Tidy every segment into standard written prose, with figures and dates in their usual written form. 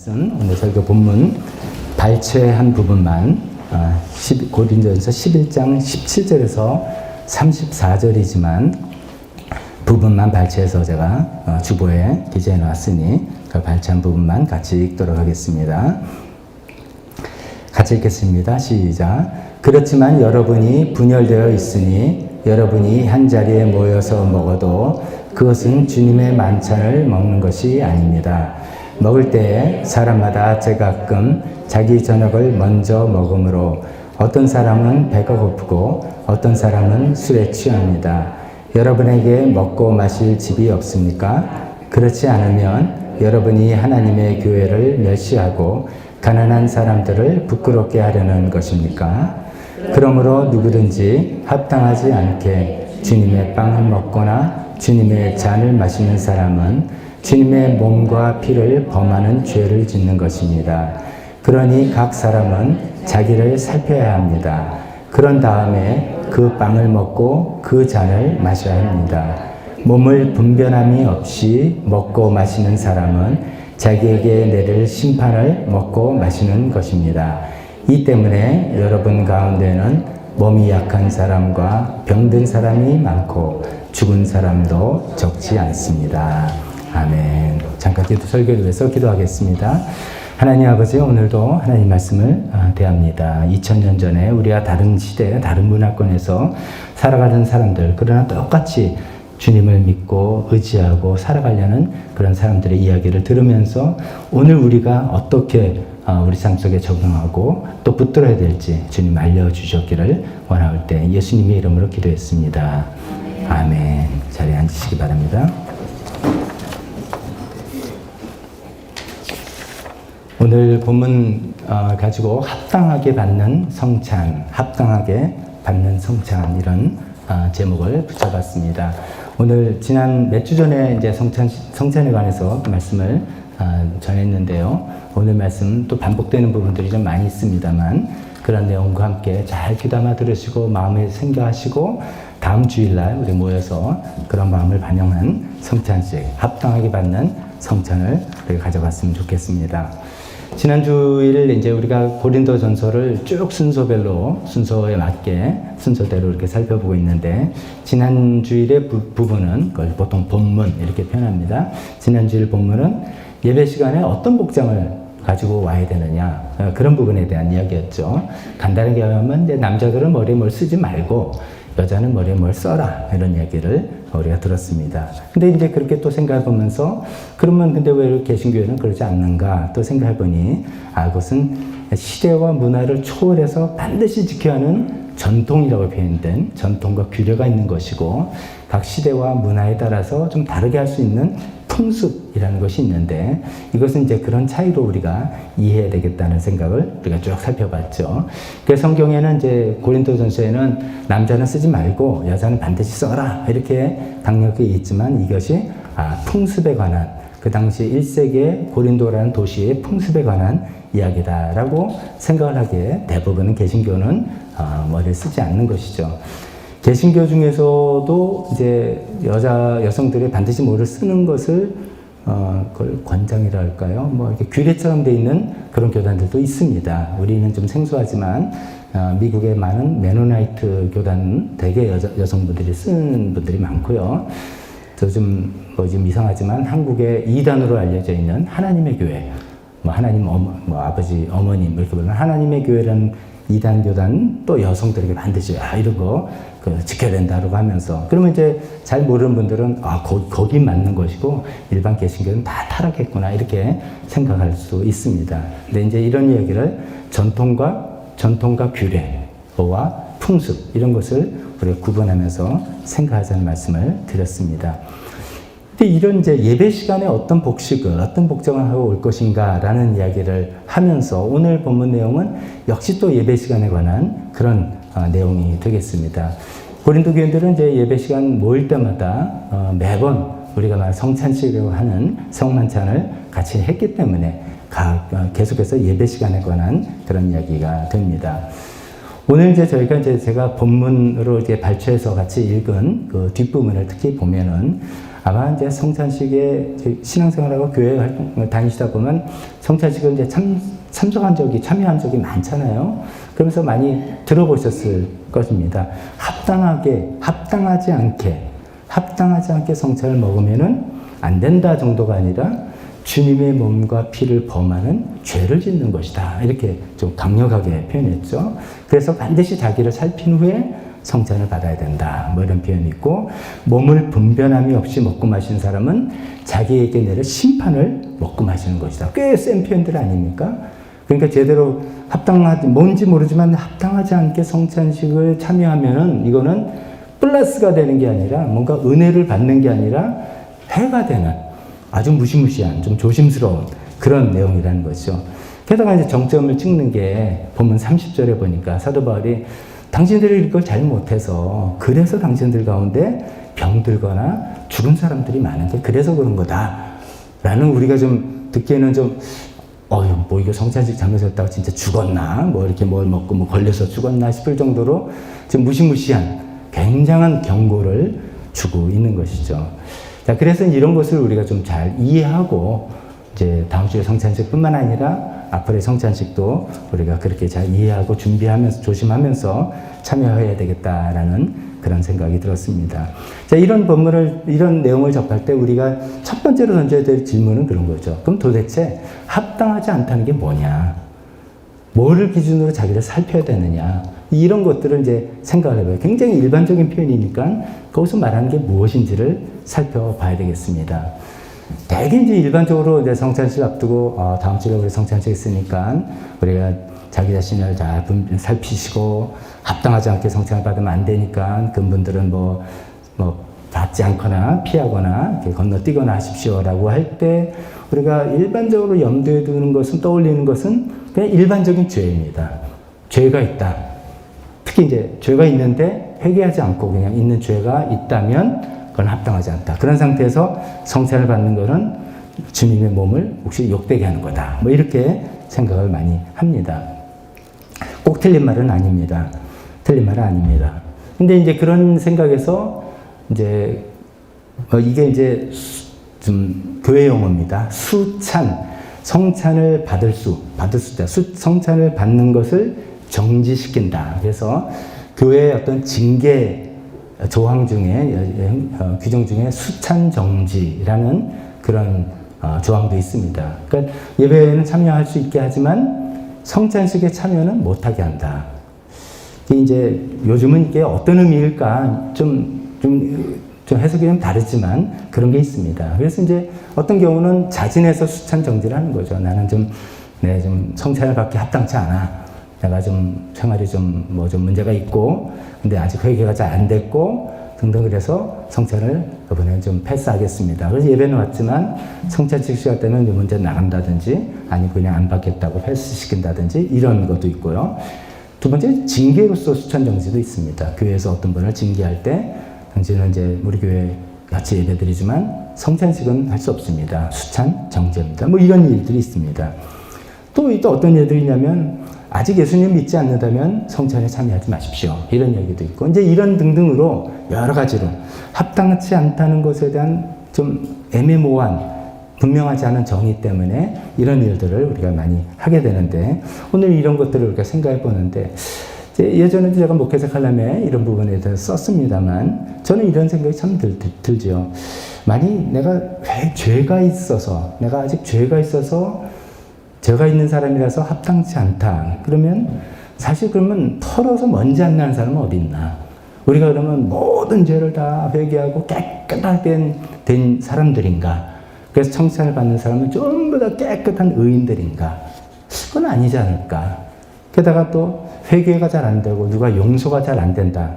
오늘 설교 본문 발췌한 부분만 고린도전서 11장 17절에서 34절이지만 부분만 발췌해서 제가 주보에 기재해 놨으니 그 발췌한 부분만 같이 읽도록 하겠습니다. 같이 읽겠습니다. 시작. 그렇지만 여러분이 분열되어 있으니 여러분이 한 자리에 모여서 먹어도 그것은 주님의 만찬을 먹는 것이 아닙니다. 먹을 때에 사람마다 제각금 자기 저녁을 먼저 먹으므로 어떤 사람은 배가 고프고 어떤 사람은 술에 취합니다. 여러분에게 먹고 마실 집이 없습니까? 그렇지 않으면 여러분이 하나님의 교회를 멸시하고 가난한 사람들을 부끄럽게 하려는 것입니까? 그러므로 누구든지 합당하지 않게 주님의 빵을 먹거나 주님의 잔을 마시는 사람은 주님의 몸과 피를 범하는 죄를 짓는 것입니다. 그러니 각 사람은 자기를 살펴야 합니다. 그런 다음에 그 빵을 먹고 그 잔을 마셔야 합니다. 몸을 분별함이 없이 먹고 마시는 사람은 자기에게 내릴 심판을 먹고 마시는 것입니다. 이 때문에 여러분 가운데는 몸이 약한 사람과 병든 사람이 많고 죽은 사람도 적지 않습니다. 아멘. 잠깐 설교를 위해서 기도하겠습니다. 하나님 아버지, 오늘도 하나님 말씀을 대합니다. 2000년 전에 우리가 다른 시대, 다른 문화권에서 살아가던 사람들, 그러나 똑같이 주님을 믿고 의지하고 살아가려는 그런 사람들의 이야기를 들으면서 오늘 우리가 어떻게 우리 삶 속에 적용하고 또 붙들어야 될지 주님 알려주셨기를 원할 때 예수님의 이름으로 기도했습니다. 아멘. 자리에 앉으시기 바랍니다. 오늘 본문 가지고 합당하게 받는 성찬, 합당하게 받는 성찬 이런 제목을 붙여봤습니다. 오늘 지난 몇 주 전에 이제 성찬에 관해서 말씀을 전했는데요. 오늘 말씀 또 반복되는 부분들이 좀 많이 있습니다만 그런 내용과 함께 잘 귀담아 들으시고 마음에 생각하시고 다음 주일날 우리 모여서 그런 마음을 반영한 성찬식, 합당하게 받는 성찬을 우리가 가져갔으면 좋겠습니다. 지난 주일 이제 우리가 고린도 전서를 쭉 순서에 맞게 순서대로 이렇게 살펴보고 있는데 지난 주일의 부분은 그걸 보통 본문 이렇게 표현합니다. 지난 주일 본문은 예배 시간에 어떤 복장을 가지고 와야 되느냐 그런 부분에 대한 이야기였죠. 간단하게 하면 이제 남자들은 머리에 뭘 쓰지 말고 여자는 머리에 뭘 써라 이런 이야기를 우리가 들었습니다. 근데 이제 그렇게 또 생각해 보면서 그러면 근데 왜 개신교회는 그러지 않는가 또 생각해 보니 그것은 시대와 문화를 초월해서 반드시 지켜야 하는 전통이라고 표현된 전통과 규례가 있는 것이고 각 시대와 문화에 따라서 좀 다르게 할 수 있는 풍습이라는 것이 있는데 이것은 이제 그런 차이로 우리가 이해해야 되겠다는 생각을 우리가 쭉 살펴봤죠. 그래서 성경에는 이제 고린도전서에는 남자는 쓰지 말고 여자는 반드시 써라 이렇게 강력히 있지만 이것이 풍습에 관한 그 당시 1세기의 고린도라는 도시의 풍습에 관한 이야기다라고 생각을 하기에 대부분은 개신교는 머리를 쓰지 않는 것이죠. 개신교 중에서도 이제 여성들이 반드시 뭐를 쓰는 것을 그걸 권장이라 할까요? 뭐 이렇게 규례처럼 돼 있는 그런 교단들도 있습니다. 우리는 좀 생소하지만 미국의 많은 메노나이트 교단은 대개 여성분들이 쓰는 분들이 많고요. 좀 이상하지만 한국의 이단으로 알려져 있는 하나님의 교회, 하나님 아버지 어머님 이렇게 보면 하나님의 교회라는 이단 교단 또 여성들에게 반드시 이런 거 지켜야 된다고 하면서 그러면 이제 잘 모르는 분들은 거기 맞는 것이고 일반 개신교는 다 타락했구나 이렇게 생각할 수 있습니다. 근데 이제 이런 이야기를 전통과 규례와 풍습 이런 것을 우리가 구분하면서 생각하자는 말씀을 드렸습니다. 근데 이런 이제 예배 시간에 어떤 복장을 하고 올 것인가라는 이야기를 하면서 오늘 본문 내용은 역시 또 예배 시간에 관한 그런 내용이 되겠습니다. 고린도 교인들은 이제 예배 시간 모일 때마다 매번 우리가 성찬식이라고 하는 성만찬을 같이 했기 때문에 계속해서 예배 시간에 관한 그런 이야기가 됩니다. 오늘 이제 제가 본문으로 이제 발췌해서 같이 읽은 그 뒷부분을 특히 보면은 아마 이제 성찬식에 신앙생활하고 교회 활동을 다니시다 보면 성찬식을 이제 참석한 적이, 참여한 적이 많잖아요. 그러면서 많이 들어보셨을 것입니다. 합당하지 않게 성찬을 먹으면은 안 된다 정도가 아니라 주님의 몸과 피를 범하는 죄를 짓는 것이다. 이렇게 좀 강력하게 표현했죠. 그래서 반드시 자기를 살핀 후에 성찬을 받아야 된다. 뭐 이런 표현이 있고, 몸을 분변함이 없이 먹고 마시는 사람은 자기에게 내릴 심판을 먹고 마시는 것이다. 꽤 센 표현들 아닙니까? 그러니까 제대로 뭔지 모르지만 합당하지 않게 성찬식을 참여하면은 이거는 플러스가 되는 게 아니라 뭔가 은혜를 받는 게 아니라 해가 되는 아주 무시무시한 좀 조심스러운 그런 내용이라는 거죠. 게다가 이제 정점을 찍는 게 본문 30절에 보니까 사도 바울이 당신들이 이걸 잘 못해서 그래서 당신들 가운데 병들거나 죽은 사람들이 많은데 그래서 그런 거다 라는, 우리가 좀 듣기에는 좀 뭐 이거 성찬식 잘못했다고 진짜 죽었나, 뭐 이렇게 뭘 먹고 뭐 걸려서 죽었나 싶을 정도로 지금 무시무시한 굉장한 경고를 주고 있는 것이죠. 자, 그래서 이런 것을 우리가 좀 잘 이해하고 이제 다음 주에 성찬식뿐만 아니라 앞으로의 성찬식도 우리가 그렇게 잘 이해하고 준비하면서 조심하면서 참여해야 되겠다라는 그런 생각이 들었습니다. 자, 이런 내용을 접할 때 우리가 첫 번째로 던져야 될 질문은 그런 거죠. 그럼 도대체 합당하지 않다는 게 뭐냐? 뭐를 기준으로 자기를 살펴야 되느냐? 이런 것들을 이제 생각을 해봐요. 굉장히 일반적인 표현이니까 거기서 말하는 게 무엇인지를 살펴봐야 되겠습니다. 대개 이제 일반적으로 이제 성찬식 앞두고 다음 주에 우리 성찬식 있으니까 우리가 자기 자신을 잘 살피시고 합당하지 않게 성찬을 받으면 안 되니까 그분들은 뭐 받지 않거나 피하거나 이렇게 건너뛰거나 하십시오라고 할 때 우리가 일반적으로 염두에 두는 것은, 떠올리는 것은 그냥 일반적인 죄입니다. 죄가 있다. 특히 이제 죄가 있는데 회개하지 않고 그냥 있는 죄가 있다면 그건 합당하지 않다. 그런 상태에서 성찬을 받는 것은 주님의 몸을 혹시 욕되게 하는 거다. 뭐 이렇게 생각을 많이 합니다. 꼭 틀린 말은 아닙니다. 틀린 말은 아닙니다. 근데 이제 그런 생각에서 이제 이게 이제 좀 교회 용어입니다. 수찬, 성찬을 받을 때 성찬을 받는 것을 정지시킨다. 그래서 교회의 어떤 징계 조항 중에, 규정 중에 수찬 정지라는 그런 조항도 있습니다. 그러니까 예배에는 참여할 수 있게 하지만 성찬식에 참여는 못하게 한다. 이제 요즘은 이게 어떤 의미일까 좀 해석이 좀 다르지만 그런 게 있습니다. 그래서 이제 어떤 경우는 자진해서 수찬 정지를 하는 거죠. 나는 좀 성찬을 받기 합당치 않아. 내가 좀 생활이 좀 문제가 있고, 근데 아직 회개가 잘 안 됐고, 등등 그래서 성찬을 이번에는 좀 패스하겠습니다. 그래서 예배는 왔지만 성찬식 시간 때는 문제 나간다든지, 아니 그냥 안 받겠다고 패스시킨다든지 이런 것도 있고요. 두 번째, 징계로서 수찬 정지도 있습니다. 교회에서 어떤 분을 징계할 때, 당신은 이제 우리 교회 같이 예배드리지만 성찬식은 할 수 없습니다. 수찬 정지입니다. 뭐 이런 일들이 있습니다. 또 어떤 일들이 있냐면, 아직 예수님 믿지 않는다면 성찬에 참여하지 마십시오. 이런 얘기도 있고, 이제 이런 등등으로 여러 가지로 합당치 않다는 것에 대한 좀 애매모호한, 분명하지 않은 정의 때문에 이런 일들을 우리가 많이 하게 되는데, 오늘 이런 것들을 우리가 생각해 보는데, 예전에도 제가 목회자 칼럼에 이런 부분에 대해서 썼습니다만, 저는 이런 생각이 참 들죠. 만약 내가 죄가 있어서, 죄가 있는 사람이라서 합당치 않다. 그러면 털어서 먼지 안 나는 사람은 어디 있나? 우리가 그러면 모든 죄를 다 회개하고 깨끗하게 된 사람들인가? 그래서 성찬을 받는 사람은 전부 다 깨끗한 의인들인가? 그건 아니지 않을까? 게다가 또 회개가 잘 안 되고 누가 용서가 잘 안 된다.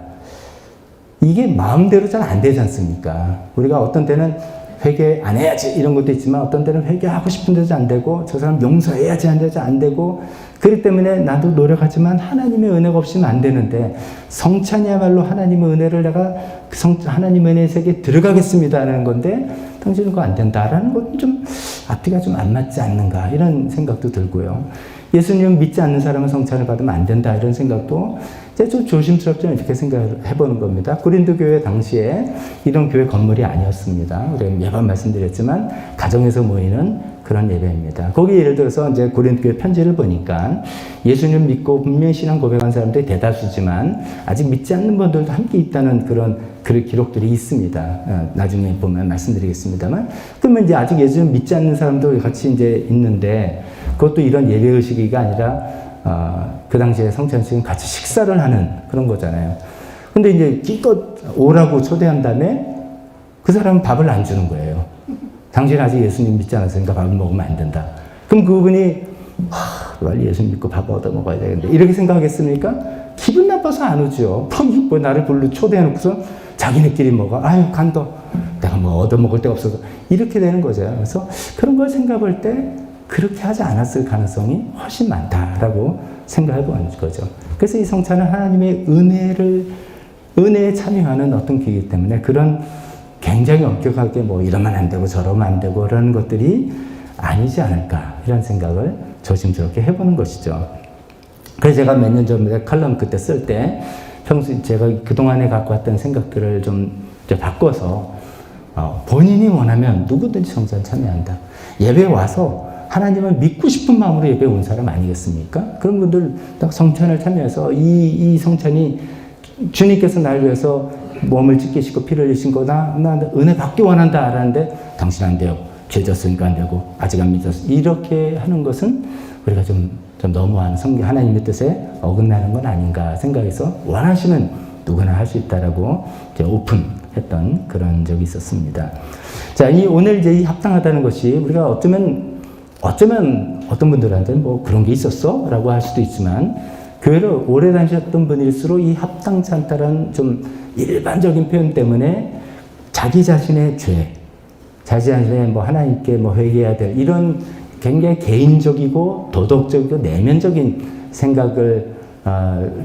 이게 마음대로 잘 안 되지 않습니까? 우리가 어떤 때는 회개 안 해야지 이런 것도 있지만 어떤 때는 회개하고 싶은데도 안 되고 저 사람 용서해야지 안 되고 그렇기 때문에 나도 노력하지만 하나님의 은혜가 없이는 안 되는데 성찬이야말로 하나님의 은혜를 내가 하나님의 은혜의 세계에 들어가겠습니다 하는 건데 당신은 그거 안 된다라는 것은 좀 앞뒤가 좀 안 맞지 않는가 이런 생각도 들고요. 예수님 믿지 않는 사람은 성찬을 받으면 안 된다 이런 생각도 이제 좀 조심스럽게 이렇게 생각을 해보는 겁니다. 고린도 교회 당시에 이런 교회 건물이 아니었습니다. 우리 매번 말씀드렸지만 가정에서 모이는 그런 예배입니다. 거기 예를 들어서 이제 고린도 교회 편지를 보니까 예수님 믿고 분명히 신앙 고백한 사람들이 대다수지만 아직 믿지 않는 분들도 함께 있다는 그런 기록들이 있습니다. 나중에 보면 말씀드리겠습니다만, 그러면 이제 아직 예수님 믿지 않는 사람도 같이 이제 있는데, 그것도 이런 예배 의식이가 아니라 그 당시에 성찬식은 같이 식사를 하는 그런 거잖아요. 근데 이제 기껏 오라고 초대한 다음에 그 사람은 밥을 안 주는 거예요. 당신은 아직 예수님 믿지 않았으니까 밥을 먹으면 안 된다. 그럼 그분이 빨리 예수님 믿고 밥 얻어 먹어야 되는데 이렇게 생각하겠습니까? 기분 나빠서 안 오죠. 뭐 나를 초대해놓고서 자기네끼리 먹어. 아유 간다. 내가 뭐 얻어 먹을 데가 없어서 이렇게 되는 거죠. 그래서 그런 걸 생각할 때 그렇게 하지 않았을 가능성이 훨씬 많다라고 생각해 보는 거죠. 그래서 이 성찬은 하나님의 은혜에 참여하는 어떤 기이기 때문에 그런 굉장히 엄격하게 뭐 이러면 안 되고 저러면 안 되고 그런 것들이 아니지 않을까 이런 생각을 조심스럽게 해보는 것이죠. 그래서 제가 몇 년 전에 칼럼 그때 쓸 때 평소에 제가 그동안에 갖고 왔던 생각들을 좀 바꿔서 본인이 원하면 누구든지 성찬 참여한다. 예배에 와서 하나님을 믿고 싶은 마음으로 예배에 온 사람 아니겠습니까? 그런 분들 딱 성찬을 참여해서 이 성찬이 주님께서 날 위해서 몸을 찢기시고 피를 흘리신 거다. 나 은혜 받기 원한다. 라는데 당신 안 돼요. 죄 졌으니까 안 되고 아직 안 믿었어. 이렇게 하는 것은 우리가 좀 너무한 하나님의 뜻에 어긋나는 건 아닌가 생각해서 원하시면 누구나 할 수 있다라고 이제 오픈했던 그런 적이 있었습니다. 자, 오늘 이제 이 합당하다는 것이 우리가 어쩌면 어떤 분들한테는 뭐 그런 게 있었어? 라고 할 수도 있지만 교회를 오래 다니셨던 분일수록 이 합당치 않다라는 좀 일반적인 표현 때문에 자기 자신의 죄, 자기 자신의 뭐 하나님께 뭐 회개해야 될 이런 굉장히 개인적이고 도덕적이고 내면적인 생각을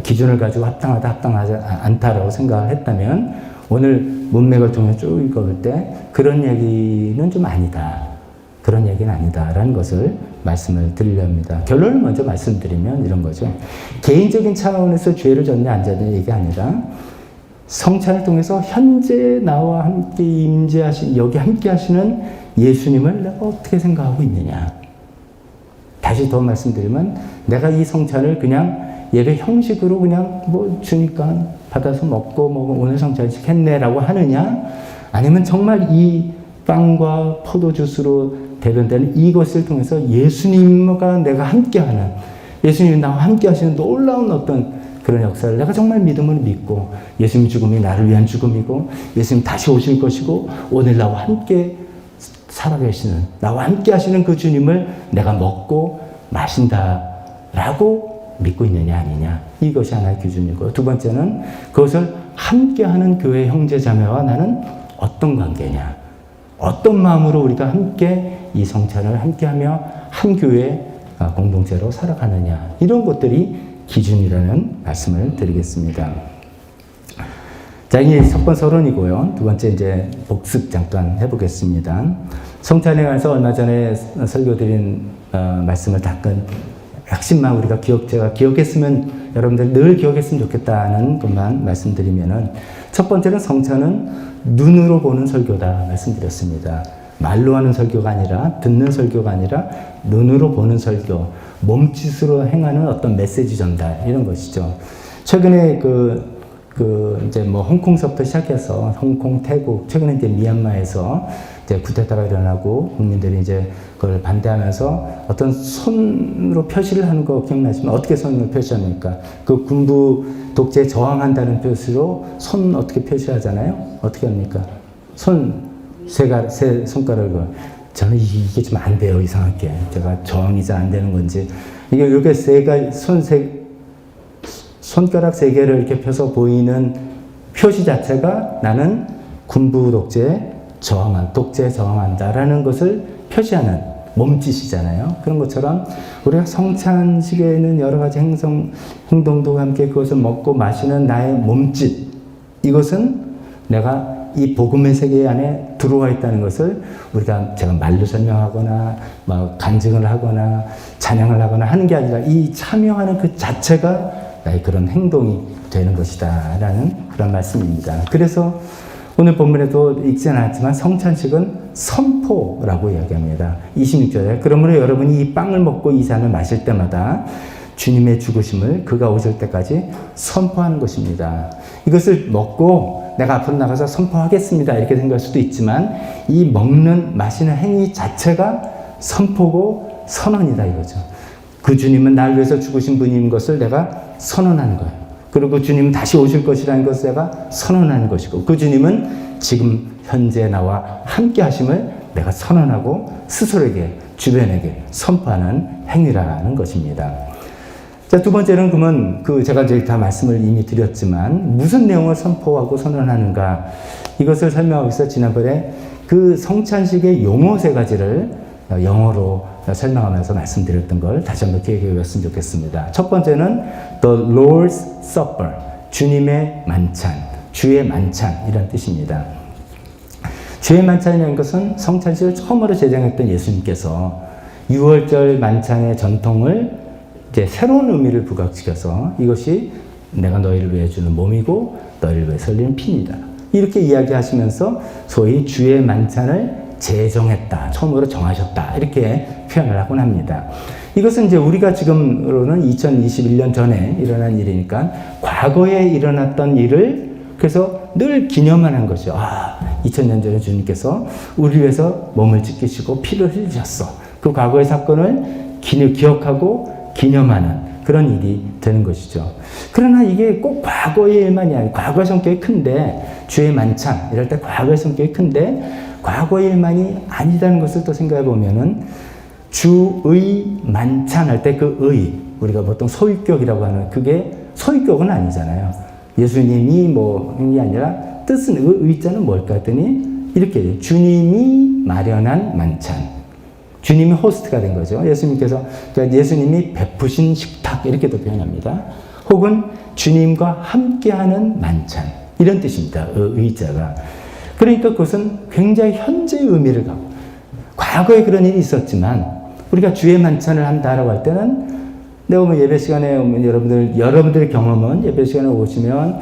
기준을 가지고 합당하다, 합당하지 않다라고 생각을 했다면 오늘 문맥을 통해 쭉 읽어볼 때 그런 얘기는 좀 아니다. 그런 얘기는 아니다라는 것을 말씀을 드리려 합니다. 결론을 먼저 말씀드리면 이런 거죠. 개인적인 차원에서 죄를 졌냐 안 졌냐 얘기가 아니라 성찬을 통해서 현재 나와 함께 여기 함께 하시는 예수님을 내가 어떻게 생각하고 있느냐. 다시 더 말씀드리면 내가 이 성찬을 그냥 예배 형식으로 그냥 뭐 주니까 받아서 먹고 오늘 성찬식 했네라고 하느냐, 아니면 정말 이 빵과 포도주스로 대변되는 이것을 통해서 예수님과 내가 함께하는, 예수님이 나와 함께 하시는 놀라운 어떤 그런 역사를 내가 정말 믿음으로 믿고 예수님 죽음이 나를 위한 죽음이고 예수님 다시 오실 것이고 오늘 나와 함께 살아계시는, 나와 함께 하시는 그 주님을 내가 먹고 마신다라고 믿고 있느냐 아니냐, 이것이 하나의 기준이고, 두 번째는 그것을 함께하는 교회 형제자매와 나는 어떤 관계냐, 어떤 마음으로 우리가 함께 이 성찬을 함께하며 한 교회 공동체로 살아가느냐, 이런 것들이 기준이라는 말씀을 드리겠습니다. 자, 이게 첫 번째 서론이고요. 두 번째 이제 복습 잠깐 해보겠습니다. 성찬에 관해서 얼마 전에 설교드린 말씀을 닦은 핵심만 우리가 제가 기억했으면, 여러분들 늘 기억했으면 좋겠다는 것만 말씀드리면은, 첫 번째는 성찬은 눈으로 보는 설교다 말씀드렸습니다. 말로 하는 설교가 아니라, 듣는 설교가 아니라 눈으로 보는 설교, 몸짓으로 행하는 어떤 메시지 전달, 이런 것이죠. 최근에 이제 뭐 홍콩서부터 시작해서 홍콩, 태국, 최근에 이제 미얀마에서 이제 쿠데타가 일어나고 국민들이 이제 그걸 반대하면서 어떤 손으로 표시를 하는 거 기억나시면 어떻게 손으로 표시합니까? 그 군부 독재에 저항한다는 표시로 손 어떻게 표시하잖아요? 어떻게 합니까? 세 손가락을. 저는 이게 좀 안 돼요, 이상하게. 제가 저항이 잘 안 되는 건지. 이게 이렇게 손가락 세 개를 이렇게 펴서 보이는 표시 자체가 나는 군부 독재에 저항한다라는 것을 표시하는 몸짓이잖아요. 그런 것처럼 우리가 성찬식에는 여러 가지 행동도 함께 그것을 먹고 마시는 나의 몸짓, 이것은 내가 이 복음의 세계 안에 들어와 있다는 것을 제가 말로 설명하거나 간증을 하거나 찬양을 하거나 하는 게 아니라 이 참여하는 그 자체가 나의 그런 행동이 되는 것이다 라는 그런 말씀입니다. 그래서 오늘 본문에도 읽지 않았지만 성찬식은 선포라고 이야기합니다. 26절에 그러므로 여러분이 이 빵을 먹고 이 잔을 마실 때마다 주님의 죽으심을 그가 오실 때까지 선포하는 것입니다. 이것을 먹고 내가 앞으로 나가서 선포하겠습니다 이렇게 생각할 수도 있지만 이 먹는 마시는 행위 자체가 선포고 선언이다 이거죠. 그 주님은 날 위해서 죽으신 분인 것을 내가 선언하는 거예요. 그리고 주님은 다시 오실 것이라는 것을 내가 선언하는 것이고 그 주님은 지금 현재 나와 함께 하심을 내가 선언하고 스스로에게 주변에게 선포하는 행위라는 것입니다. 자, 두 번째는 그러면 제가 이제 다 말씀을 이미 드렸지만 무슨 내용을 선포하고 선언하는가 이것을 설명하고 있어 지난번에 그 성찬식의 용어 세 가지를 영어로 설명하면서 말씀드렸던 걸 다시 한번 기억해 보았으면 좋겠습니다. 첫 번째는 The Lord's Supper, 주님의 만찬, 주의 만찬 이런 뜻입니다. 주의 만찬이라는 것은 성찬식을 처음으로 제정했던 예수님께서 6월절 만찬의 전통을 이제 새로운 의미를 부각시켜서 이것이 내가 너희를 위해 주는 몸이고 너희를 위해 흘리는 피니다. 이렇게 이야기하시면서 소위 주의 만찬을 제정했다. 처음으로 정하셨다. 이렇게 표현을 하곤 합니다. 이것은 이제 우리가 지금으로는 2021년 전에 일어난 일이니까 과거에 일어났던 일을 그래서 늘 기념하는 거죠. 2000년 전에 주님께서 우리 위해서 몸을 찢기시고 피를 흘리셨어. 그 과거의 사건을 기억하고 기념하는 그런 일이 되는 것이죠. 그러나 이게 꼭 과거의 일만이 아니고 과거의 성격이 큰데 주의 만찬 이럴 때 과거의 성격이 큰데 과거의 일만이 아니라는 것을 또 생각해 보면은 주의 만찬할 때 그 의 우리가 보통 소유격이라고 하는 그게 소유격은 아니잖아요. 예수님이 이 아니라 뜻은 의자는 뭘까 했더니 이렇게 주님이 마련한 만찬. 주님이 호스트가 된 거죠. 예수님께서, 그러니까 예수님이 베푸신 식탁, 이렇게도 표현합니다. 혹은 주님과 함께하는 만찬. 이런 뜻입니다. 의자가. 그러니까 그것은 굉장히 현재의 의미를 갖고, 과거에 그런 일이 있었지만, 우리가 주의 만찬을 한다라고 할 때는, 내가 예배 시간에 오면 여러분들의 경험은 예배 시간에 오시면,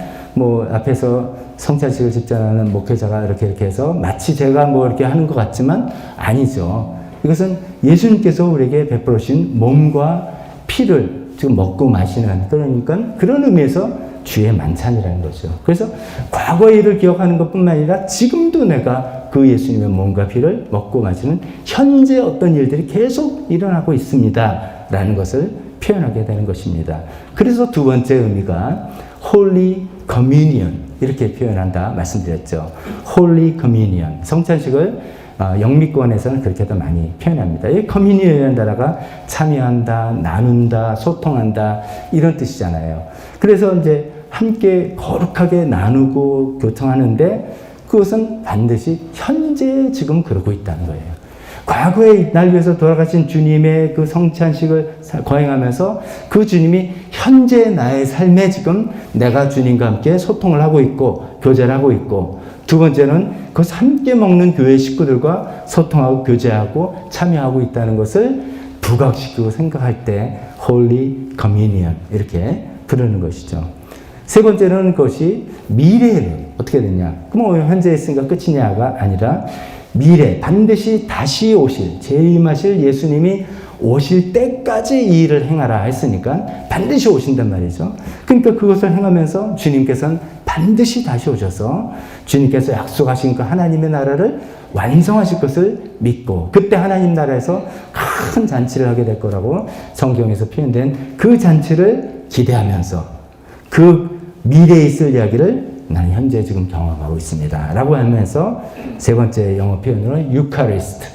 앞에서 성찬식을 집전하는 목회자가 이렇게 해서 마치 제가 이렇게 하는 것 같지만 아니죠. 이것은 예수님께서 우리에게 베풀어 주신 몸과 피를 지금 먹고 마시는 그러니까 그런 의미에서 주의 만찬이라는 거죠. 그래서 과거의 일을 기억하는 것뿐만 아니라 지금도 내가 그 예수님의 몸과 피를 먹고 마시는 현재 어떤 일들이 계속 일어나고 있습니다. 라는 것을 표현하게 되는 것입니다. 그래서 두 번째 의미가 Holy Communion 이렇게 표현한다 말씀드렸죠. Holy Communion 성찬식을 영미권에서는 그렇게 더 많이 표현합니다. 이 커뮤니언이라는 단어가 참여한다, 나눈다, 소통한다 이런 뜻이잖아요. 그래서 이제 함께 거룩하게 나누고 교통하는데 그것은 반드시 현재 지금 그러고 있다는 거예요. 과거에 날 위해서 돌아가신 주님의 그 성찬식을 거행하면서 그 주님이 현재 나의 삶에 지금 내가 주님과 함께 소통을 하고 있고 교제를 하고 있고 두 번째는 그것을 함께 먹는 교회 식구들과 소통하고 교제하고 참여하고 있다는 것을 부각시키고 생각할 때 Holy Communion 이렇게 부르는 것이죠. 세 번째는 그것이 미래를 어떻게 되냐. 그럼 현재 있으니까 끝이냐가 아니라 미래 반드시 다시 오실 재림하실 예수님이 오실 때까지 이 일을 행하라 했으니까 반드시 오신단 말이죠. 그러니까 그것을 행하면서 주님께서는 반드시 다시 오셔서 주님께서 약속하신 그 하나님의 나라를 완성하실 것을 믿고 그때 하나님 나라에서 큰 잔치를 하게 될 거라고 성경에서 표현된 그 잔치를 기대하면서 그 미래에 있을 이야기를 나는 현재 지금 경험하고 있습니다. 라고 하면서 세 번째 영어 표현으로 유카리스트,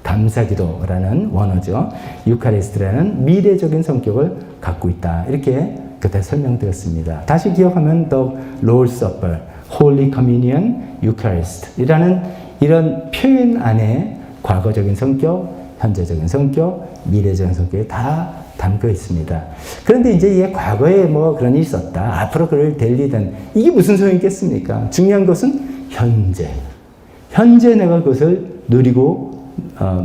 감사기도라는 원어죠. 유카리스트라는 미래적인 성격을 갖고 있다. 이렇게 그때 설명드렸습니다. 다시 기억하면 The Lord's Supper, Holy Communion, Eucharist 이라는 이런 표현 안에 과거적인 성격, 현재적인 성격, 미래적인 성격이 다 담겨 있습니다. 그런데 이제 과거에 그런 일이 있었다. 앞으로 그럴 될 일은 이게 무슨 소용이 있겠습니까? 중요한 것은 현재 현재 내가 그것을 누리고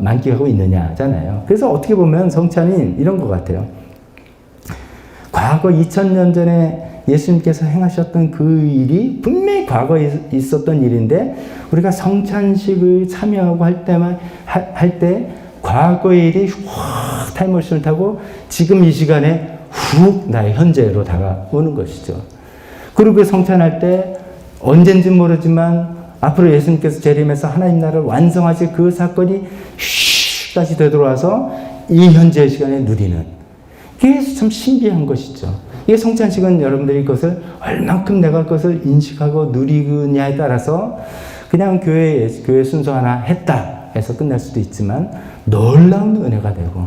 만끽하고 있느냐잖아요. 그래서 어떻게 보면 성찬이 이런 것 같아요. 과거 2000년 전에 예수님께서 행하셨던 그 일이 분명히 과거에 있었던 일인데 우리가 성찬식을 참여하고 할 때 과거의 일이 확 타임머신을 타고 지금 이 시간에 훅 나의 현재로 다가오는 것이죠. 그리고 그 성찬할 때 언젠지 모르지만 앞으로 예수님께서 재림해서 하나님 나라를 완성하실 그 사건이 슉 되돌아와서 이 현재의 시간에 누리는, 이게 참 신비한 것이죠. 이게 성찬식은 여러분들이 그것을 얼만큼 내가 그것을 인식하고 누리느냐에 따라서 그냥 교회 순서 하나 했다 해서 끝날 수도 있지만 놀라운 은혜가 되고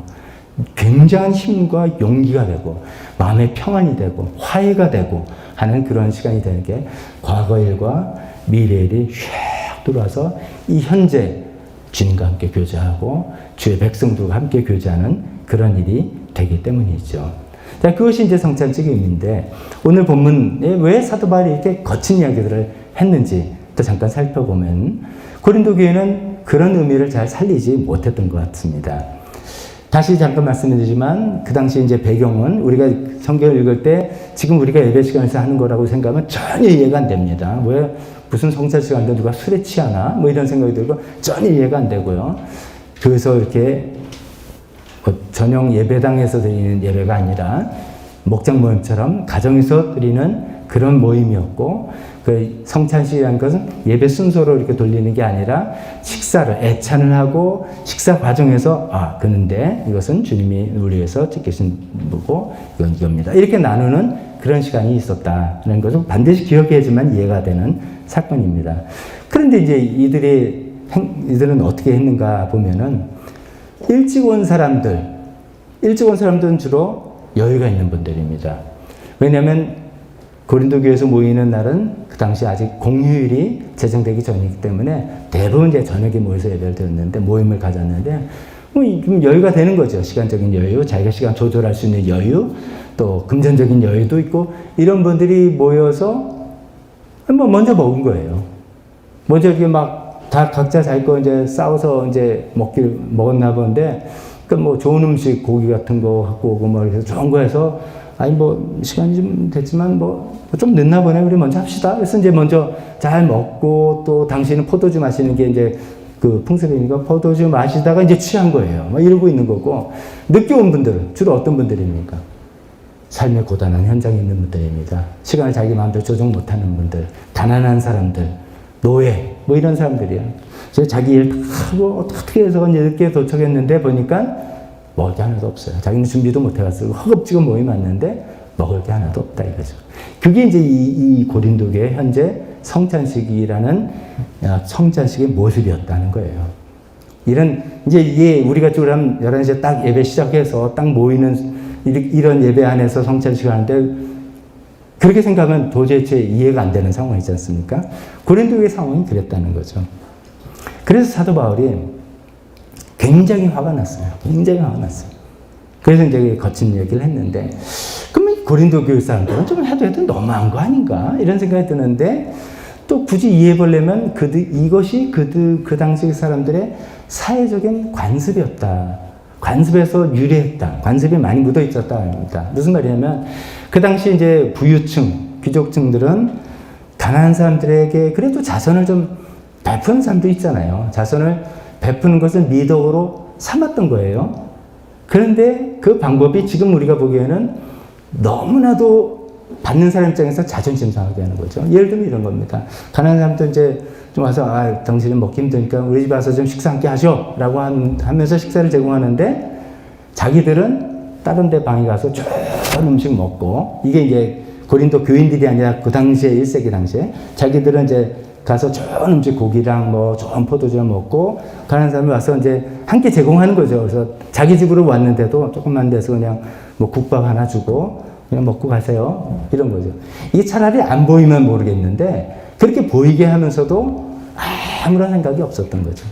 굉장한 힘과 용기가 되고 마음의 평안이 되고 화해가 되고 하는 그런 시간이 되는 게 과거 일과 미래 일이 휙 들어와서 이 현재 주님과 함께 교제하고 주의 백성들과 함께 교제하는 그런 일이 되기 때문이죠. 자, 그것이 이제 성찬식의 의미인데 오늘 본문에 왜 사도 바울이 이렇게 거친 이야기들을 했는지 또 잠깐 살펴보면 고린도 교회는 그런 의미를 잘 살리지 못했던 것 같습니다. 다시 잠깐 말씀드리지만 그 당시 이제 배경은 우리가 성경을 읽을 때 지금 우리가 예배 시간에서 하는 거라고 생각하면 전혀 이해가 안 됩니다. 왜 무슨 성찬식 하는데 누가 술에 취하나 뭐 이런 생각이 들고 전혀 이해가 안 되고요. 그래서 이렇게 전용 예배당에서 드리는 예배가 아니라 목장 모임처럼 가정에서 드리는 그런 모임이었고 그 성찬식이라는 것은 예배 순서로 이렇게 돌리는 게 아니라 식사를 애찬을 하고 식사 과정에서 그런데 이것은 주님이 우리 위해서 지키신 거고 이건 이겁니다. 이렇게 나누는 그런 시간이 있었다는 것을 반드시 기억해야지만 이해가 되는 사건입니다. 그런데 이제 이들은 어떻게 했는가 보면은 일찍 온 사람들은 주로 여유가 있는 분들입니다. 왜냐하면 고린도 교회에서 모이는 날은 그 당시 아직 공휴일이 제정되기 전이기 때문에 대부분 이제 저녁에 모여서 예배를 드렸는데 모임을 가졌는데 좀 여유가 되는 거죠. 시간적인 여유, 자기가 시간 조절할 수 있는 여유, 또 금전적인 여유도 있고 이런 분들이 모여서 먼저 먹은 거예요. 먼저 이렇게 막 다 각자 자기 거 이제 싸워서 이제 먹었나 본데 뭐 좋은 음식 고기 같은 거 갖고 오고 뭐 이렇게 좋은 거 해서 시간이 좀 됐지만 좀 늦나 보네. 우리 먼저 합시다. 그래서 이제 먼저 잘 먹고 또 당신은 포도주 마시는 게 이제 그 풍습이니까 포도주 마시다가 이제 취한 거예요. 이러고 있는 거고. 늦게 온 분들은 주로 어떤 분들입니까? 삶의 고단한 현장에 있는 분들입니다. 시간을 자기 마음대로 조정 못하는 분들, 가난한 사람들, 노예, 이런 사람들이에요. 그래서 자기 일 다 하고 어떻게 해서 늦게 도착했는데 보니까 먹을 게 하나도 없어요. 자기는 준비도 못 해갔어요. 허겁지겁 모임 왔는데 먹을 게 하나도 없다 이거죠. 그게 이제 이 고린도 교회 현재 성찬식이라는 성찬식의 모습이었다는 거예요. 이제 이게 우리가 지금 11시에 딱 예배 시작해서 딱 모이는 이런 예배 안에서 성찬식을 하는데 그렇게 생각하면 도대체 이해가 안 되는 상황이지 않습니까? 고린도 교회 상황이 그랬다는 거죠. 그래서 사도 바울이 굉장히 화가 났어요. 굉장히 화가 났어요. 그래서 이제 거친 얘기를 했는데, 그러면 고린도 교회 사람들은 좀 해도 너무한 거 아닌가? 이런 생각이 드는데, 또 굳이 이해해보려면 이것이 그 당시 사람들의 사회적인 관습이었다. 관습에서 유래했다. 관습이 많이 묻어 있었다. 합니다. 무슨 말이냐면, 그 당시 이제 부유층, 귀족층들은 가난한 사람들에게 그래도 자선을 좀 베푸는 사람도 있잖아요. 자선을 베푸는 것을 미덕으로 삼았던 거예요. 그런데 그 방법이 지금 우리가 보기에는 너무나도 받는 사람 입장에서 자존심 상하게 하는 거죠. 예를 들면 이런 겁니다. 가난한 사람도 이제 좀 와서 당신은 먹기 힘드니까 우리 집 와서 좀 식사 함께 하셔 라고 하면서 식사를 제공하는데 자기들은 다른 데 방에 가서 좋은 음식 먹고, 이게 이제 고린도 교인들이 아니라 그 당시에 1세기 당시에 자기들은 이제 가서 좋은 음식 고기랑 좋은 포도주를 먹고 가난한 사람이 와서 이제 함께 제공하는 거죠. 그래서 자기 집으로 왔는데도 조금만 돼서 그냥 국밥 하나 주고 그냥 먹고 가세요. 이런 거죠. 이게 차라리 안 보이면 모르겠는데 그렇게 보이게 하면서도 아무런 생각이 없었던 거죠.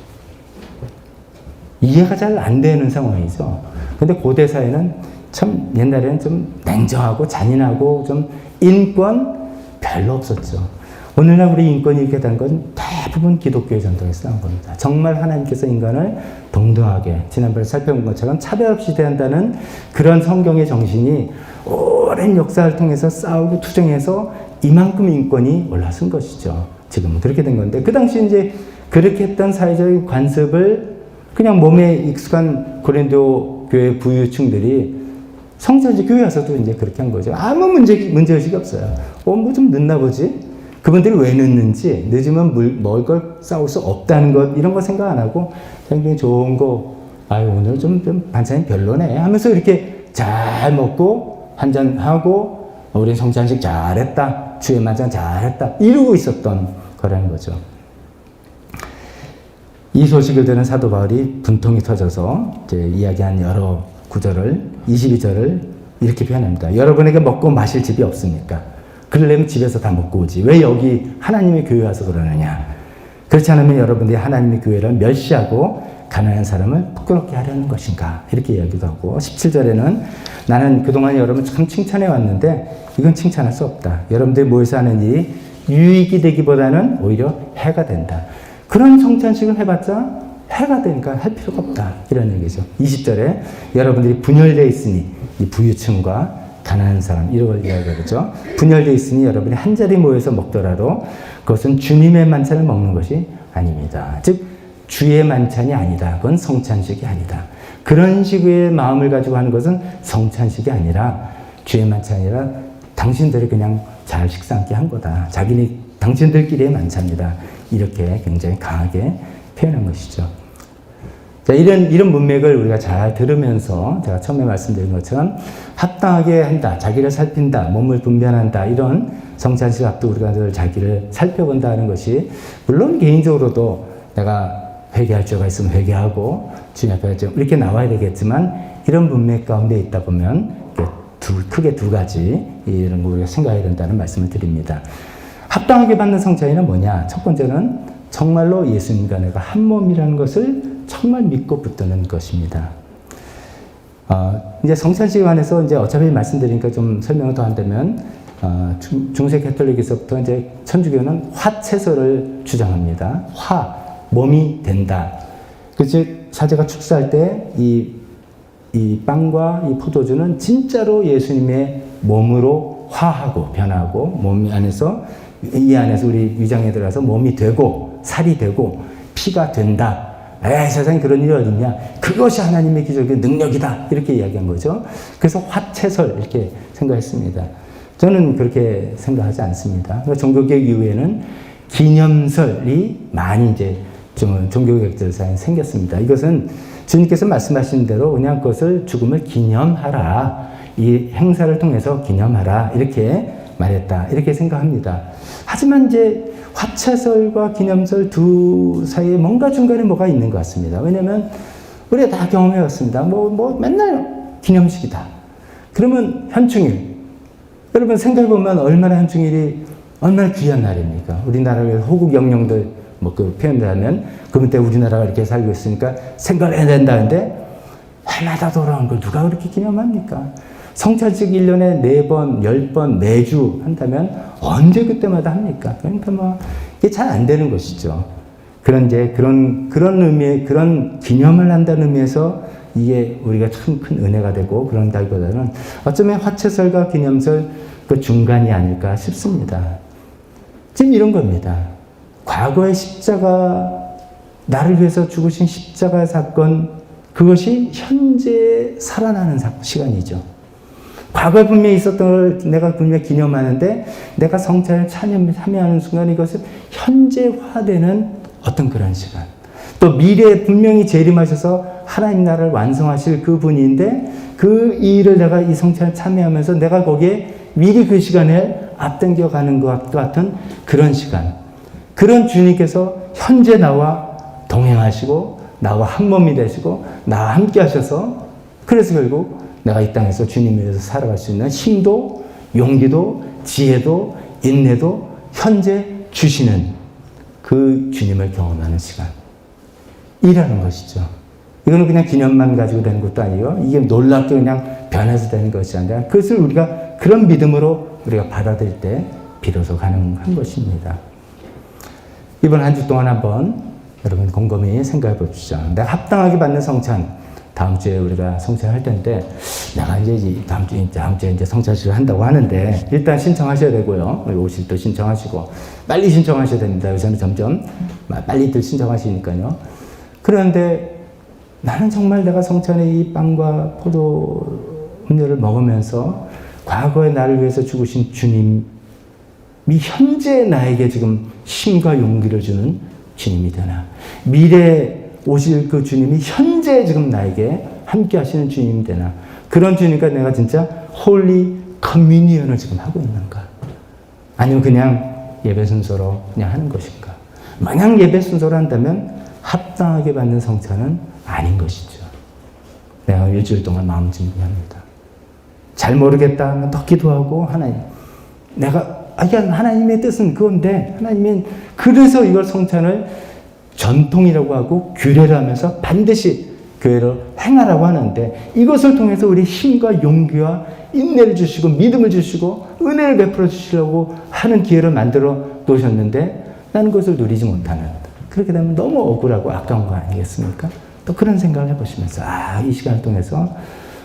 이해가 잘 안 되는 상황이죠. 근데 고대 사회는 참 옛날에는 좀 냉정하고 잔인하고 좀 인권 별로 없었죠. 오늘날 우리 인권이 이렇게 된 건 대부분 기독교의 전통에서 나온 겁니다. 정말 하나님께서 인간을 동등하게 지난번에 살펴본 것처럼 차별 없이 대한다는 그런 성경의 정신이 오랜 역사를 통해서 싸우고 투쟁해서 이만큼 인권이 올라선 것이죠. 지금은 그렇게 된 건데 그 당시 이제 그렇게 했던 사회적인 관습을 그냥 몸에 익숙한 고린도 교회 부유층들이 성찬지 교회 와서도 이제 그렇게 한 거죠. 아무 문제의식이 없어요. 뭐 좀 늦나 보지? 그분들이 왜 늦는지, 늦으면 먹을 걸 싸울 수 없다는 것, 이런 거 생각 안 하고, 굉장히 좋은 거, 아유, 오늘 좀 반찬이 별로네. 하면서 이렇게 잘 먹고, 한잔하고, 우린 성찬식 잘했다. 주의 만찬 잘했다. 이러고 있었던 거라는 거죠. 이 소식을 들은 사도 바울이 분통이 터져서 이제 이야기한 여러 구절을 22절을 이렇게 표현합니다. 여러분에게 먹고 마실 집이 없습니까? 그러려면 집에서 다 먹고 오지. 왜 여기 하나님의 교회 와서 그러느냐? 그렇지 않으면 여러분들이 하나님의 교회를 멸시하고 가난한 사람을 부끄럽게 하려는 것인가? 이렇게 이야기도 하고 17절에는 나는 그동안 여러분 참 칭찬해 왔는데 이건 칭찬할 수 없다. 여러분들이 모여서 하는 일이 유익이 되기보다는 오히려 해가 된다. 그런 성찬식을 해봤자 해가 되니까 할 필요가 없다. 이런 얘기죠. 20절에 여러분들이 분열되어 있으니 이 부유층과 가난한 사람 이런 걸 이야기하죠. 분열되어 있으니 여러분이 한 자리 모여서 먹더라도 그것은 주님의 만찬을 먹는 것이 아닙니다. 즉 주의 만찬이 아니다. 그건 성찬식이 아니다. 그런 식의 마음을 가지고 하는 것은 성찬식이 아니라 주의 만찬이라 당신들이 그냥 잘 식사 함께 한 거다. 당신들끼리의 만찬이다. 이렇게 굉장히 강하게 표현한 것이죠. 자, 이런 문맥을 우리가 잘 들으면서 제가 처음에 말씀드린 것처럼 합당하게 한다, 자기를 살핀다, 몸을 분별한다, 이런 성찬식 앞두고 우리가 늘 자기를 살펴본다는 것이 물론 개인적으로도 내가 회개할 죄가 있으면 회개하고 주님 앞에 이렇게 나와야 되겠지만 이런 문맥 가운데 있다 보면 크게 두 가지 이런 거 우리가 생각해야 된다는 말씀을 드립니다. 합당하게 받는 성찬이는 뭐냐? 첫 번째는 정말로 예수님과 내가 한 몸이라는 것을 정말 믿고 붙드는 것입니다. 이제 성찬식에 관해서 이제 어차피 말씀드리니까 좀 설명을 더 한다면, 중세 가톨릭에서부터 이제 천주교는 화채설을 주장합니다. 몸이 된다. 즉, 사제가 축사할 때 이 빵과 이 포도주는 진짜로 예수님의 몸으로 화하고 변하고 몸 안에서 이 안에서 우리 위장에 들어가서 몸이 되고 살이 되고 피가 된다. 세상에 그런 일이 어딨냐. 그것이 하나님의 기적의 능력이다. 이렇게 이야기한 거죠. 그래서 화채설 이렇게 생각했습니다. 저는 그렇게 생각하지 않습니다. 종교개혁 이후에는 기념설이 많이 이제 종교개혁들 사이에 생겼습니다. 이것은 주님께서 말씀하신 대로 그냥 그것을 죽음을 기념하라. 이 행사를 통해서 기념하라. 이렇게 말했다. 이렇게 생각합니다. 하지만 이제 화채설과 기념설 두 사이에 뭔가 중간에 뭐가 있는 것 같습니다. 왜냐면 우리가 다 경험해왔습니다. 맨날 기념식이다. 그러면 현충일. 여러분 생각해보면 얼마나 현충일이 얼마나 귀한 날입니까? 우리나라의 호국 영령들 그 표현을 하면 그때 우리나라가 이렇게 살고 있으니까 생각을 해야 된다는데 해마다 돌아오는 걸 누가 그렇게 기념합니까? 성찬식 1년에 4번, 10번 매주 한다면 언제 그때마다 합니까? 그러니까 이게 잘 안 되는 것이죠. 그런 의미의, 그런 기념을 한다는 의미에서 이게 우리가 참 큰 은혜가 되고 그런다기보다는 어쩌면 화채설과 기념설 그 중간이 아닐까 싶습니다. 지금 이런 겁니다. 과거의 십자가, 나를 위해서 죽으신 십자가 사건, 그것이 현재 살아나는 시간이죠. 과거에 분명히 있었던 걸 내가 분명히 기념하는데 내가 성찬을 참여하는 순간 이것을 현재화되는 어떤 그런 시간. 또 미래에 분명히 재림하셔서 하나님 나라를 완성하실 그 분인데 그 일을 내가 이 성찬을 참여하면서 내가 거기에 미리 그 시간을 앞당겨 가는 것 같은 그런 시간. 그런 주님께서 현재 나와 동행하시고 나와 한 몸이 되시고 나와 함께 하셔서 그래서 결국 내가 이 땅에서 주님 위해서 살아갈 수 있는 힘도 용기도 지혜도 인내도 현재 주시는 그 주님을 경험하는 시간이라는 것이죠. 이거는 그냥 기념만 가지고 되는 것도 아니고 이게 놀랍게 그냥 변해서 되는 것이 아니라 그것을 우리가 그런 믿음으로 우리가 받아들일 때 비로소 가능한 것입니다. 이번 한 주 동안 한번 여러분 곰곰이 생각해 봅시다. 내가 합당하게 받는 성찬, 다음 주에 우리가 성찬을 할 텐데, 내가 이제 다음 주에 이제 성찬식을 한다고 하는데, 일단 신청하셔야 되고요. 오실 때 신청하시고, 빨리 신청하셔야 됩니다. 요새는 점점 빨리들 신청하시니까요. 그런데 나는 정말 내가 성찬에 이 빵과 포도 음료를 먹으면서 과거에 나를 위해서 죽으신 주님이 현재 나에게 지금 힘과 용기를 주는 주님이 되나? 미래에 오실 그 주님이 현재 지금 나에게 함께 하시는 주님이 되나? 그런 주님과 내가 진짜 홀리 커뮤니언을 지금 하고 있는가? 아니면 그냥 예배 순서로 그냥 하는 것인가? 만약 예배 순서로 한다면 합당하게 받는 성찬은 아닌 것이죠. 내가 일주일 동안 마음 준비합니다. 잘 모르겠다 하면 더 기도하고, 하나님, 내가 하나님의 뜻은 그건데, 하나님은 그래서 이걸 성찬을 전통이라고 하고 규례를 하면서 반드시 교회를 행하라고 하는데, 이것을 통해서 우리 힘과 용기와 인내를 주시고 믿음을 주시고 은혜를 베풀어 주시려고 하는 기회를 만들어 놓으셨는데, 나는 그것을 누리지 못하는, 그렇게 되면 너무 억울하고 아까운 거 아니겠습니까? 또 그런 생각을 해보시면서, 이 시간을 통해서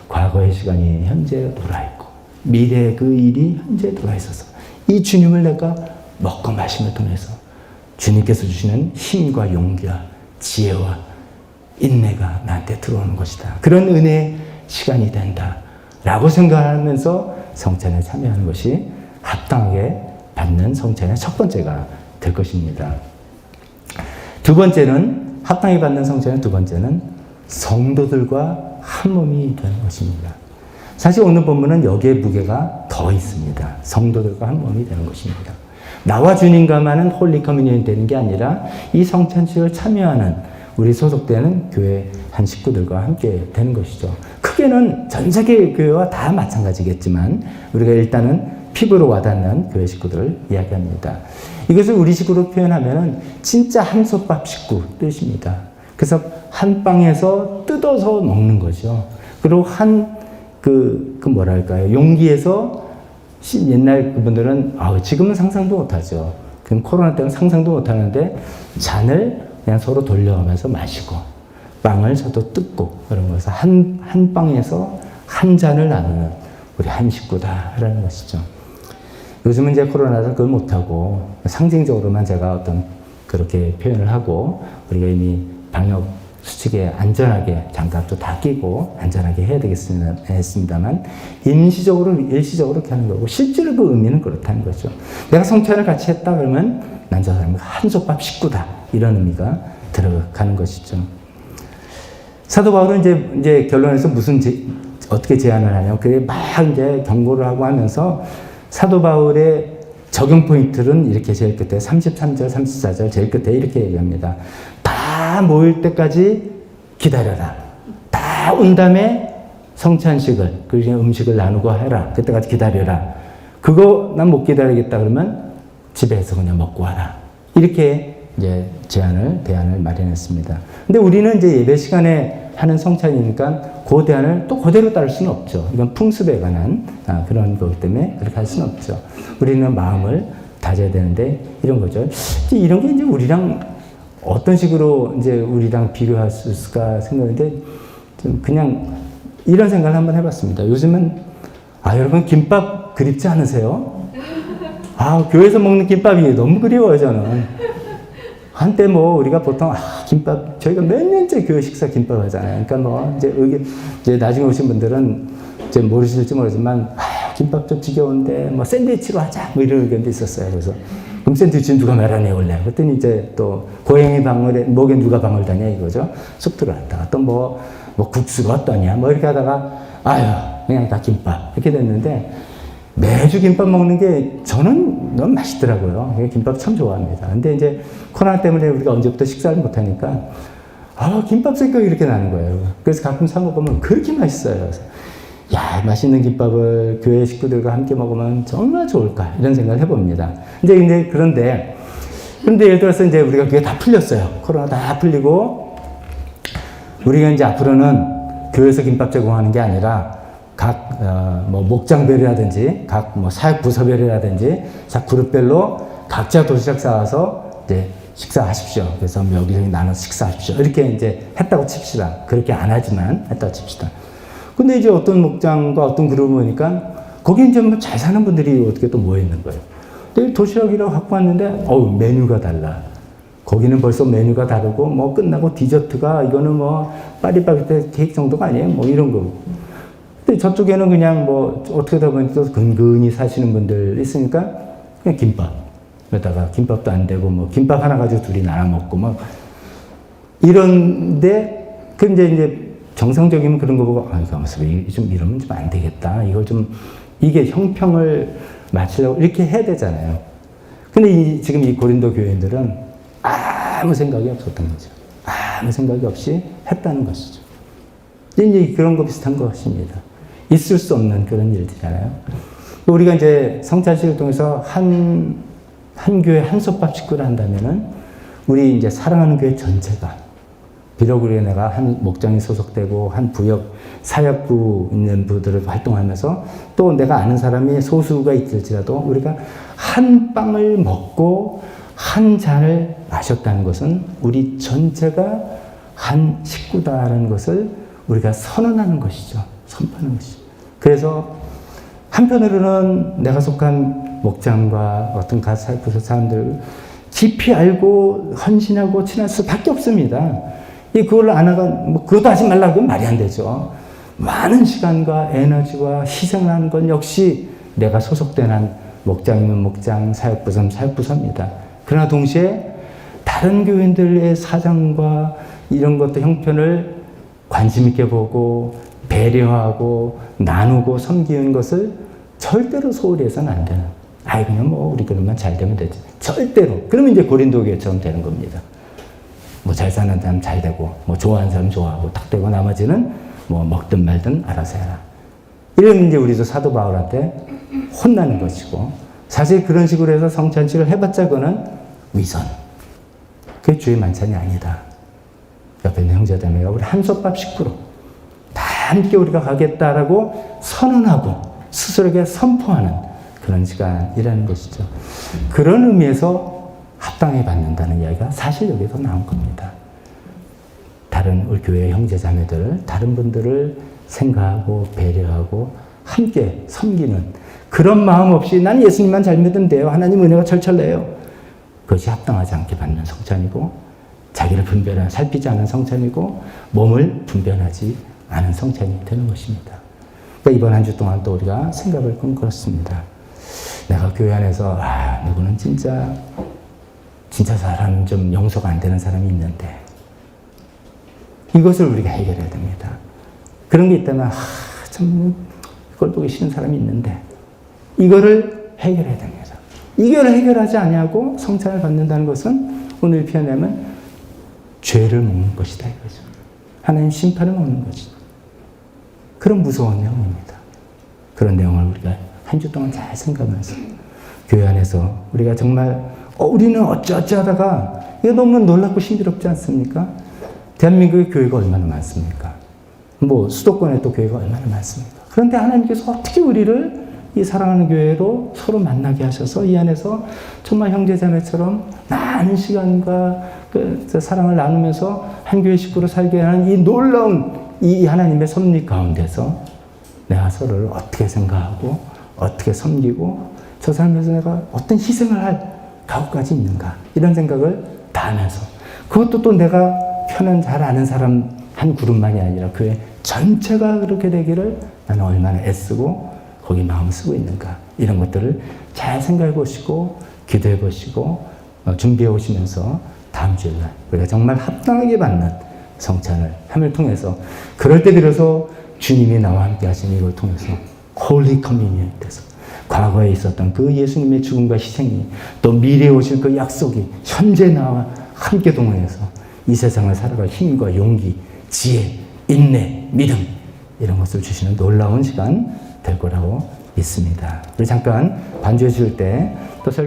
과거의 시간이 현재 돌아있고 미래의 그 일이 현재 돌아있어서 이 주님을 내가 먹고 마심을 통해서 주님께서 주시는 힘과 용기와 지혜와 인내가 나한테 들어오는 것이다. 그런 은혜의 시간이 된다. 라고 생각하면서 성찬에 참여하는 것이 합당하게 받는 성찬의 첫 번째가 될 것입니다. 두 번째는, 합당하게 받는 성찬의 두 번째는 성도들과 한 몸이 되는 것입니다. 사실 오늘 본문은 여기에 무게가 더 있습니다. 성도들과 한 몸이 되는 것입니다. 나와 주님과만은 홀리 커뮤니언이 되는 게 아니라 이 성찬식을 참여하는 우리 소속되는 교회 한 식구들과 함께 되는 것이죠. 크게는 전 세계 교회와 다 마찬가지겠지만 우리가 일단은 피부로 와닿는 교회 식구들을 이야기합니다. 이것을 우리 식으로 표현하면 진짜 한솥밥 식구 뜻입니다. 그래서 한 빵에서 뜯어서 먹는 거죠. 그리고 뭐랄까요, 용기에서 옛날 그분들은 지금은 상상도 못하죠. 그럼 코로나 때는 상상도 못하는데 잔을 그냥 서로 돌려가면서 마시고 빵을 서로 뜯고 그런 거에서 한 빵에서 한 잔을 나누는 우리 한 식구다라는 것이죠. 요즘은 이제 코로나를 그걸 못하고 상징적으로만 제가 그렇게 표현을 하고 우리가 이미 방역 수칙에 안전하게 장갑도 다 끼고 안전하게 해야 되겠습니다만 일시적으로 이렇게 하는 거고 실제로 그 의미는 그렇다는 거죠. 내가 성찬을 같이 했다 그러면 난 저 사람이 한솥밥 식구다 이런 의미가 들어가는 것이죠. 사도 바울은 이제 결론에서 어떻게 제안을 하냐면 그게 막 이제 경고를 하고 하면서 사도 바울의 적용 포인트는 이렇게 제일 끝에 33절, 34절 제일 끝에 이렇게 얘기합니다. 다 모일 때까지 기다려라. 다 온 다음에 성찬식을, 그리고 음식을 나누고 해라. 그때까지 기다려라. 그거 난 못 기다리겠다 그러면 집에서 그냥 먹고 와라. 이렇게 이제 대안을 마련했습니다. 근데 우리는 이제 예배 시간에 하는 성찬이니까 그 대안을 또 그대로 따를 수는 없죠. 이건 풍습에 관한 그런 거기 때문에 그렇게 할 수는 없죠. 우리는 마음을 다져야 되는데 이런 거죠. 이런 게 이제 우리랑 어떤 식으로 이제 우리랑 비교할 수 있을까 생각했는데 좀 그냥 이런 생각을 한번 해봤습니다. 요즘은 여러분 김밥 그립지 않으세요? 교회에서 먹는 김밥이 너무 그리워요 저는. 한때 우리가 보통 김밥 저희가 몇 년째 교회 식사 김밥 하잖아요. 그러니까 이제 나중에 오신 분들은 이제 모르실지 모르지만 김밥 좀 지겨운데 샌드위치로 하자 이런 의견도 있었어요. 그래서 그럼 샌드위치는 누가 말하네 원래. 그랬더니 이제 또 고양이 방울에 목에 누가 방울 다냐 이거죠. 쑥 들어갔다가 또 국수가 어떠냐 이렇게 하다가 그냥 다 김밥 이렇게 됐는데 매주 김밥 먹는 게 저는 너무 맛있더라고요. 김밥 참 좋아합니다. 근데 이제 코로나 때문에 우리가 언제부터 식사를 못하니까 김밥 생각이 이렇게 나는 거예요. 그래서 가끔 사 먹으면 그렇게 맛있어요. 그래서 맛있는 김밥을 교회 식구들과 함께 먹으면 정말 좋을까 이런 생각을 해봅니다. 그런데 예를 들어서 이제 우리가 그게 다 풀렸어요. 코로나 다 풀리고 우리가 이제 앞으로는 교회에서 김밥 제공하는 게 아니라 각 목장별이라든지 각 사역 부서별이라든지 각 그룹별로 각자 도시락 싸와서 이제 식사하십시오. 그래서 여기저기 나눠서 식사하십시오. 이렇게 이제 했다고 칩시다. 그렇게 안 하지만 했다고 칩시다. 근데 이제 어떤 목장과 어떤 그룹을 보니까 거기 이제 뭐 잘 사는 분들이 어떻게 또 모여 있는 거예요. 근데 도시락이라고 갖고 왔는데, 메뉴가 달라. 거기는 벌써 메뉴가 다르고, 뭐 끝나고 디저트가 이거는 뭐 파리바게뜨 케이크 정도가 아니에요. 뭐 이런 거. 근데 저쪽에는 그냥 뭐 어떻게 다 보니까 근근히 사시는 분들 있으니까 그냥 김밥에다가 김밥도 안 되고 뭐 김밥 하나 가지고 둘이 나눠 먹고 뭐 이런데 이제 정상적이면 그런 거 보고 좀 이러면 좀 안 되겠다. 이걸 좀 이게 형평을 맞추려고 이렇게 해야 되잖아요. 근데 지금 이 고린도 교인들은 아무 생각이 없었던 거죠. 아무 생각이 없이 했다는 것이죠. 이제 그런 거 비슷한 것입니다. 있을 수 없는 그런 일들이잖아요. 우리가 이제 성찬식을 통해서 한 교회 한 솥밥 식구를 한다면은 우리 이제 사랑하는 교회 전체가 비록 우리 내가 한 목장에 소속되고 한 부역 사역부 있는 부들을 활동하면서 또 내가 아는 사람이 소수가 있을지라도 우리가 한 빵을 먹고 한 잔을 마셨다는 것은 우리 전체가 한 식구다라는 것을 우리가 선언하는 것이죠. 선포하는 것이죠. 그래서 한편으로는 내가 속한 목장과 어떤 사역부 사람들 깊이 알고 헌신하고 친할 수밖에 없습니다. 그걸 안 하건 뭐 그것도 하지 말라고 말이 안 되죠. 많은 시간과 에너지와 희생을 하는 건 역시 내가 소속된 한 목장이면 목장, 사역부서면 사역부서입니다. 그러나 동시에 다른 교인들의 사정과 이런 것도 형편을 관심 있게 보고 배려하고 나누고 섬기는 것을 절대로 소홀히 해서는 안 되는. 그냥 뭐 우리 그릇만 잘 되면 되지. 절대로. 그러면 이제 고린도 교회처럼 되는 겁니다. 뭐 잘 사는 사람 잘 되고, 뭐 좋아하는 사람 좋아하고 딱 되고 나머지는 뭐 먹든 말든 알아서 해라. 이러면 이제 우리도 사도 바울한테 혼나는 것이고, 사실 그런 식으로 해서 성찬식을 해봤자 그거는 위선. 그게 주의 만찬이 아니다. 옆에 있는 형제자매가 우리 한솥밥 식구로 다 함께 우리가 가겠다라고 선언하고 스스로에게 선포하는 그런 시간이라는 것이죠. 그런 의미에서 합당히 받는다는 이야기가 사실 여기서 나온 겁니다. 다른 우리 교회 형제자매들, 다른 분들을 생각하고 배려하고 함께 섬기는 그런 마음 없이 나는 예수님만 잘 믿으면 돼요. 하나님 은혜가 철철해요. 그것이 합당하지 않게 받는 성찬이고 자기를 살피지 않은 성찬이고 몸을 분별하지 않은 성찬이 되는 것입니다. 그러니까 이번 한 주 동안 또 우리가 생각할 건 그렇습니다. 내가 교회 안에서 누구는 진짜 사람 좀 용서가 안 되는 사람이 있는데 이것을 우리가 해결해야 됩니다. 그런 게 있다면 참 그걸 보기 싫은 사람이 있는데 이거를 해결해야 됩니다. 이걸 해결하지 아니하고 성찬을 받는다는 것은 오늘 표현하면 죄를 먹는 것이다 이거죠. 하나님 심판을 먹는 것이다. 그런 무서운 내용입니다. 그런 내용을 우리가 한 주 동안 잘 생각하면서 교회 안에서 우리가 정말 우리는 어찌어찌 하다가 이거 너무 놀랍고 신비롭지 않습니까? 대한민국의 교회가 얼마나 많습니까? 뭐 수도권에 또 교회가 얼마나 많습니까? 그런데 하나님께서 어떻게 우리를 이 사랑하는 교회로 서로 만나게 하셔서 이 안에서 정말 형제자매처럼 많은 시간과 그 사랑을 나누면서 한 교회 식구로 살게 하는 이 놀라운 이 하나님의 섭리 가운데서 내가 서로를 어떻게 생각하고 어떻게 섬기고 저 사람에서 내가 어떤 희생을 할 각오까지 있는가 이런 생각을 다 하면서 그것도 또 내가 편은 잘 아는 사람 한 그룹만이 아니라 교회 전체가 그렇게 되기를 나는 얼마나 애쓰고 거기 마음을 쓰고 있는가 이런 것들을 잘 생각해 보시고 기도해 보시고 준비해 오시면서 다음 주일날 우리가 정말 합당하게 받는 성찬을 함을 통해서 그럴 때 비로소 주님이 나와 함께 하신 이걸 통해서 홀리 커뮤니언이 돼서 과거에 있었던 그 예수님의 죽음과 희생이 또 미래에 오실 그 약속이 현재 나와 함께 동행해서 이 세상을 살아갈 힘과 용기, 지혜, 인내, 믿음 이런 것을 주시는 놀라운 시간 될 거라고 믿습니다. 우리 잠깐 반주해 줄 때 또 설교